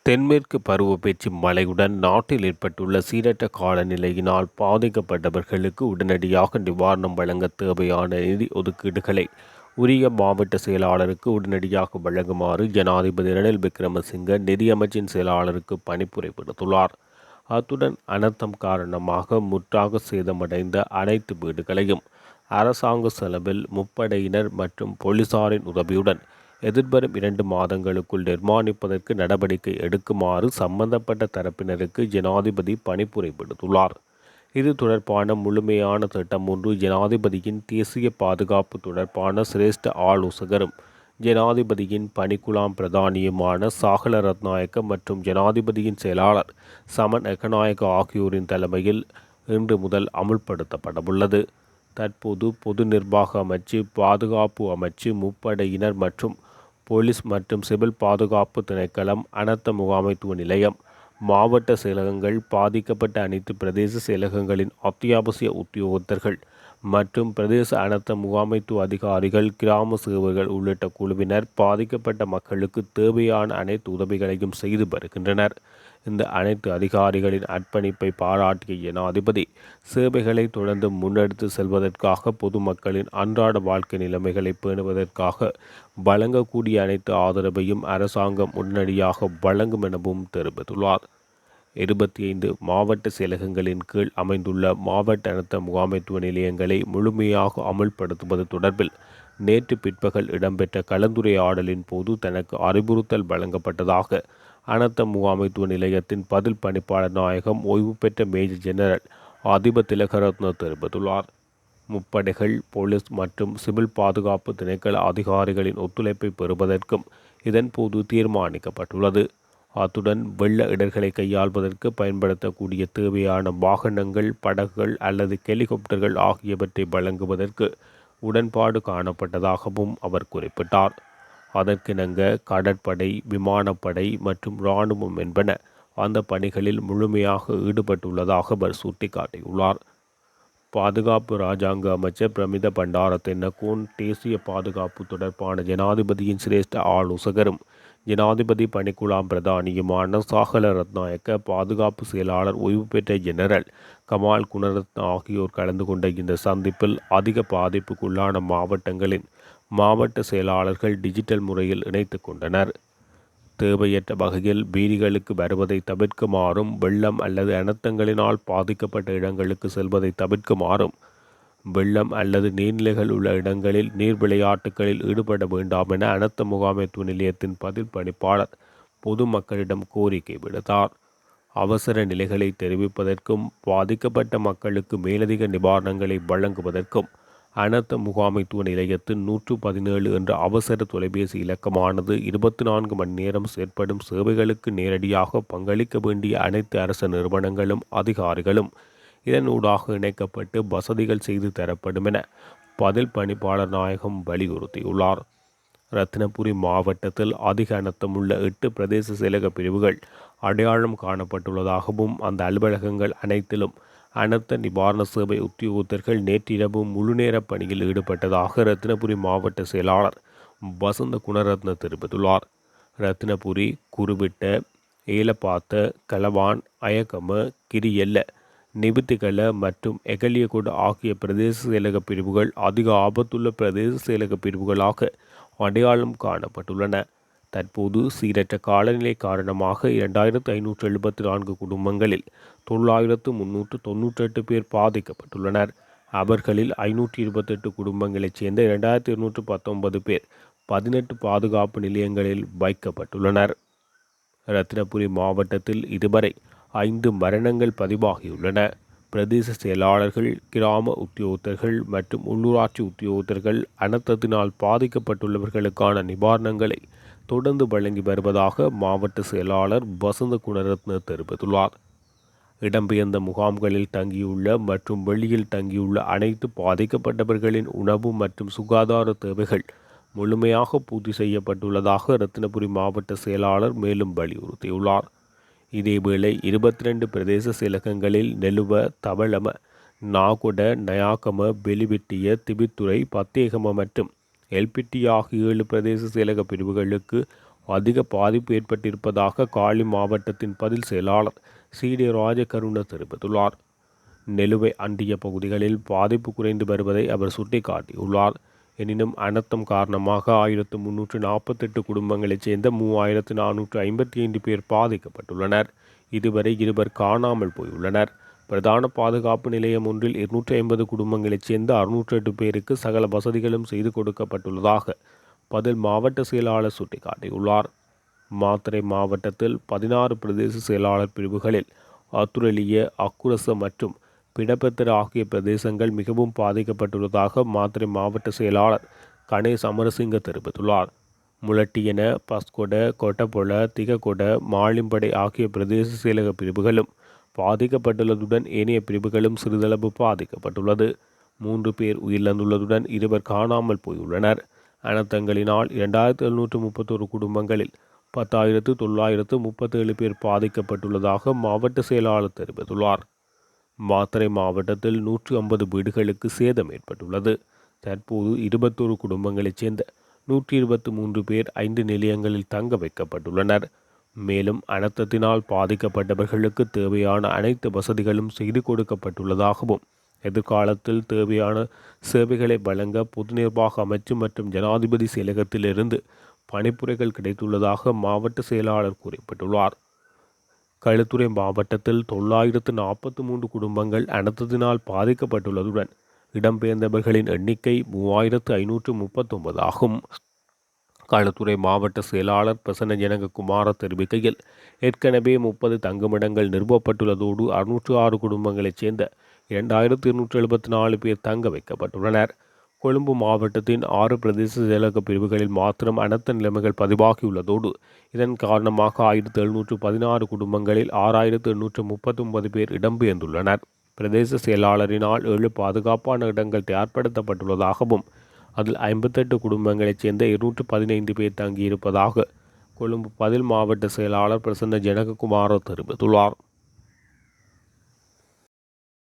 தென்மேற்கு பருவப்பேச்சு மழையுடன் நாட்டில் ஏற்பட்டுள்ள சீரற்ற காலநிலையினால் பாதிக்கப்பட்டவர்களுக்கு உடனடியாக நிவாரணம் வழங்க தேவையான நிதி ஒதுக்கீடுகளை உரிய மாவட்ட செயலாளருக்கு உடனடியாக வழங்குமாறு ஜனாதிபதி ரணில் விக்ரமசிங்க நிதியமைச்சின் செயலாளருக்கு பணிப்புரை விடுத்துள்ளார். அத்துடன் அனர்த்தம் காரணமாக முற்றாக சேதமடைந்த அனைத்து வீடுகளையும் அரசாங்க செலவில் முப்படையினர் மற்றும் போலீசாரின் உதவியுடன் எதிர்வரும் 2 மாதங்களுக்குள் நிர்மாணிப்பதற்கு நடவடிக்கை எடுக்குமாறு சம்பந்தப்பட்ட தரப்பினருக்கு ஜனாதிபதி பணிப்புரை விடுத்துள்ளார். இது தொடர்பான முழுமையான திட்டம் ஒன்று ஜனாதிபதியின் தேசிய பாதுகாப்பு தொடர்பான சிரேஷ்ட ஆலோசகரும் ஜனாதிபதியின் பணிக்குழாம் பிரதானியுமான சாகல ரத்நாயக்க மற்றும் ஜனாதிபதியின் செயலாளர் சமன் எகநாயக்க ஆகியோரின் தலைமையில் இன்று முதல் அமுல்படுத்தப்படவுள்ளது. தற்போது பொது நிர்வாக அமைச்சு, பாதுகாப்பு அமைச்சு, முப்படையினர் மற்றும் போலீஸ் மற்றும் சிவில் பாதுகாப்பு திணைக்களம், அனர்த்த முகாமைத்துவ நிலையம், மாவட்ட செயலகங்கள், பாதிக்கப்பட்ட அனைத்து பிரதேச செயலகங்களின் அத்தியாவசிய உத்தியோகத்தர்கள் மற்றும் பிரதேச அனர்த்த முகாமைத்துவ அதிகாரிகள், கிராம சேவர்கள் உள்ளிட்ட குழுவினர் பாதிக்கப்பட்ட மக்களுக்கு தேவையான அனைத்து உதவிகளையும் செய்து வருகின்றனர். இந்த அனைத்து அதிகாரிகளின் அர்ப்பணிப்பை பாராட்டிய ஜனாதிபதி சேவைகளை தொடர்ந்து முன்னெடுத்து செல்வதற்காக பொதுமக்களின் அன்றாட வாழ்க்கை நிலைமைகளை பேணுவதற்காக வழங்கக்கூடிய அனைத்து ஆதரவையும் அரசாங்கம் உடனடியாக வழங்கும் எனவும் தெரிவித்துள்ளார். 25 மாவட்ட செயலகங்களின் கீழ் அமைந்துள்ள மாவட்ட அனர்த்த முகாமைத்துவ நிலையங்களை முழுமையாக அமுல்படுத்துவது தொடர்பில் நேற்று பிற்பகல் இடம்பெற்ற கலந்துரையாடலின் போது தனக்கு அறிவுறுத்தல் வழங்கப்பட்டதாக அனர்த்த முகாமைத்துவ நிலையத்தின் பதில் பணிப்பாளர் நாயகம் ஓய்வு பெற்ற மேஜர் ஜெனரல் அதிப திலகரத்ன தெரிவித்துள்ளார். முப்படைகள், போலீஸ் மற்றும் சிவில் பாதுகாப்பு திணைக்கள அதிகாரிகளின் ஒத்துழைப்பை பெறுவதற்கும் இதன்போது தீர்மானிக்கப்பட்டுள்ளது. அத்துடன் வெள்ள இடர்களை கையாள்வதற்கு பயன்படுத்தக்கூடிய தேவையான வாகனங்கள், படகுகள் அல்லது ஹெலிகாப்டர்கள் ஆகியவற்றை வழங்குவதற்கு உடன்பாடு காணப்பட்டதாகவும் அவர் குறிப்பிட்டார். அதற்கிணங்க கடற்படை, விமானப்படை மற்றும் இராணுவம் என்பன அந்த பணிகளில் முழுமையாக ஈடுபட்டுள்ளதாக அவர் சுட்டிக்காட்டியுள்ளார். பாதுகாப்பு இராஜாங்க அமைச்சர் பிரமித பண்டார தென்னகோன், தேசிய பாதுகாப்பு தொடர்பான ஜனாதிபதியின் சிரேஷ்ட ஆலோசகரும் ஜனாதிபதி பணிக்குழாம் பிரதானியுமான சாகல ரத்நாயக்க, பாதுகாப்பு செயலாளர் ஓய்வு பெற்ற ஜெனரல் கமால் குணரத்ன ஆகியோர் கலந்து கொண்ட இந்த சந்திப்பில் அதிக பாதிப்புக்குள்ளான மாவட்டங்களின் மாவட்ட செயலாளர்கள் டிஜிட்டல் முறையில் இணைத்து கொண்டனர். தேவையற்ற வகையில் வீதிகளுக்கு வருவதை தவிர்க்குமாறும், வெள்ளம் அல்லது அனர்த்தங்களினால் பாதிக்கப்பட்ட இடங்களுக்கு செல்வதை தவிர்க்குமாறும், வெள்ளம் அல்லது நீர்நிலைகள் உள்ள இடங்களில் நீர் விளையாட்டுகளில் ஈடுபட வேண்டாம் என அனர்த்த முகாமைத்துவ நிலையத்தின் பதில் பணிப்பாளர் பொதுமக்களிடம் கோரிக்கை விடுத்தார். அவசர நிலைகளை தெரிவிப்பதற்கும் பாதிக்கப்பட்ட மக்களுக்கு மேலதிக நிவாரணங்களை வழங்குவதற்கும் அனர்த்த முகாமைத்துவ நிலையத்தின் 117 என்ற அவசர தொலைபேசி இலக்கமானது 24 மணி நேரம் செயற்படும் சேவைகளுக்கு நேரடியாக பங்களிக்க வேண்டிய அனைத்து அரசு நிறுவனங்களும் அதிகாரிகளும் இதனூடாக இணைக்கப்பட்டு வசதிகள் செய்து தரப்படும் என பதில் பணிப்பாளர் நாயகம் வலியுறுத்தியுள்ளார். ரத்தினபுரி மாவட்டத்தில் அதிக அனர்த்தமுள்ள 8 பிரதேச செயலக பிரிவுகள் அடையாளம் காணப்பட்டுள்ளதாகவும் அந்த அலுவலகங்கள் அனைத்திலும் அனர்த்த நிவாரண சேவை உத்தியோகத்தர்கள் நேற்றிரவு முழுநேர பணியில் ஈடுபட்டதாக ரத்தினபுரி மாவட்ட செயலாளர் வசந்த குணரத்ன தெரிவித்துள்ளார். ரத்தினபுரி, குருவிட்ட, ஏலப்பாத்த, கலவான், அயகம, கிரியல்ல, நிவித்திகல மற்றும் எகலியகொட ஆகிய பிரதேச செயலக பிரிவுகள் அதிக ஆபத்துள்ள பிரதேச செயலக பிரிவுகளாக அடையாளம் காணப்பட்டுள்ளன. தற்போது சீரற்ற காலநிலை காரணமாக 2574 குடும்பங்களில் 9398 பேர் பாதிக்கப்பட்டுள்ளனர். அவர்களில் 528 குடும்பங்களைச் சேர்ந்த 2219 பேர் 18 பாதுகாப்பு நிலையங்களில் வைக்கப்பட்டுள்ளனர். ரத்தினபுரி மாவட்டத்தில் இதுவரை 5 மரணங்கள் பதிவாகியுள்ளன. பிரதேச செயலாளர்கள், கிராம உத்தியோகத்தர்கள் மற்றும் உள்ளூராட்சி உத்தியோகத்தர்கள் அனர்த்தத்தினால் பாதிக்கப்பட்டுள்ளவர்களுக்கான நிவாரணங்களை தொடர்ந்து வழங்கி வருவதாக மாவட்ட செயலாளர் வசந்த குணரத்ன தெரிவித்துள்ளார். இடம்பெயர்ந்த முகாம்களில் தங்கியுள்ள மற்றும் வெளியில் தங்கியுள்ள அனைத்து பாதிக்கப்பட்டவர்களின் உணவு மற்றும் சுகாதார தேவைகள் முழுமையாக பூர்த்தி செய்யப்பட்டுள்ளதாக ரத்தினபுரி மாவட்ட செயலாளர் மேலும் வலியுறுத்தியுள்ளார். இதேவேளை 22 பிரதேச செயலகங்களில் நெலுவ, தவளம, நாகொட, நயாகம, பெலிவிட்டிய, திபித்துறை, பத்தேகம மற்றும் எல்பிட்டி ஆகிய 7 பிரதேச செயலக பிரிவுகளுக்கு அதிக பாதிப்பு ஏற்பட்டிருப்பதாக காலி மாவட்டத்தின் பதில் செயலாளர் சிடி ராஜகருண தெரிவித்துள்ளார். நெலுவை அண்டிய பகுதிகளில் பாதிப்பு குறைந்து வருவதை அவர் சுட்டிக்காட்டியுள்ளார். எனினும் அனர்த்தம் காரணமாக 1348 குடும்பங்களைச் சேர்ந்த 3455 பேர் பாதிக்கப்பட்டுள்ளனர். இதுவரை 2 காணாமல் போயுள்ளனர். பிரதான பாதுகாப்பு நிலையம் ஒன்றில் 250 குடும்பங்களைச் சேர்ந்த 608 பேருக்கு சகல வசதிகளும் செய்து கொடுக்கப்பட்டுள்ளதாக பதில் மாவட்ட செயலாளர் சுட்டிக்காட்டியுள்ளார். மாத்தறை மாவட்டத்தில் 16 பிரதேச செயலாளர் பிரிவுகளில் அத்துரலிய, அக்குரச மற்றும் பிடபெத்தர ஆகிய பிரதேசங்கள் மிகவும் பாதிக்கப்பட்டுள்ளதாக மாத்தறை மாவட்ட செயலாளர் கணேஷ் அமரசிங்க தெரிவித்துள்ளார். முலட்டியன, பஸ்கொட, கொட்டபொல, திககொட, மாலிம்படை ஆகிய பிரதேச செயலக பிரிவுகளும் பாதிக்கப்பட்டுள்ளதுடன் ஏனைய பிரிவுகளும் சிறிதளவு பாதிக்கப்பட்டுள்ளது. 3 பேர் உயிரிழந்துள்ளதுடன் 2 காணாமல் போயுள்ளனர். அனர்த்தங்களினால் 2731 குடும்பங்களில் 10,937 பேர் பாதிக்கப்பட்டுள்ளதாக மாவட்ட செயலாளர் தெரிவித்துள்ளார். மாத்தறை மாவட்டத்தில் 150 வீடுகளுக்கு சேதம் ஏற்பட்டுள்ளது. தற்போது 21 குடும்பங்களைச் சேர்ந்த 123 பேர் 5 நிலையங்களில் தங்க வைக்கப்பட்டுள்ளனர். மேலும் அனர்த்தத்தினால் பாதிக்கப்பட்டவர்களுக்கு தேவையான அனைத்து வசதிகளும் செய்து கொடுக்கப்பட்டுள்ளதாகவும் எதிர்காலத்தில் தேவையான சேவைகளை வழங்க பொது நிர்வாக அமைச்சு மற்றும் ஜனாதிபதி செயலகத்திலிருந்து பணிப்புரைகள் கிடைத்துள்ளதாக மாவட்ட செயலாளர் குறிப்பிட்டுள்ளார். களுத்துறை மாவட்டத்தில் 943 குடும்பங்கள் அனர்த்தத்தினால் பாதிக்கப்பட்டுள்ளதுடன் இடம்பெயர்ந்தவர்களின் எண்ணிக்கை 3539 ஆகும். களுத்துறை மாவட்ட செயலாளர் பிரசன்ன ஜனககுமார தெரிவிக்கையில், ஏற்கனவே 30 தங்குமிடங்கள் நிறுவப்பட்டுள்ளதோடு 606 குடும்பங்களைச் சேர்ந்த 2274 பேர் தங்க வைக்கப்பட்டுள்ளனர். கொழும்பு மாவட்டத்தின் 6 பிரதேச செயலக பிரிவுகளில் மாத்திரம் அனர்த்த நிலைமைகள் பதிவாகியுள்ளதோடு இதன் காரணமாக 1716 குடும்பங்களில் 6839 பேர் இடம்பெயர்ந்துள்ளனர். பிரதேச செயலாளரினால் 7 பாதுகாப்பான இடங்கள் தயார்படுத்தப்பட்டுள்ளதாகவும் அதில் 58 குடும்பங்களைச் சேர்ந்த 215 பேர் தங்கியிருப்பதாக கொழும்பு பதில் மாவட்ட செயலாளர் பிரசன்ன ஜனககுமார தெரிவித்துள்ளார்.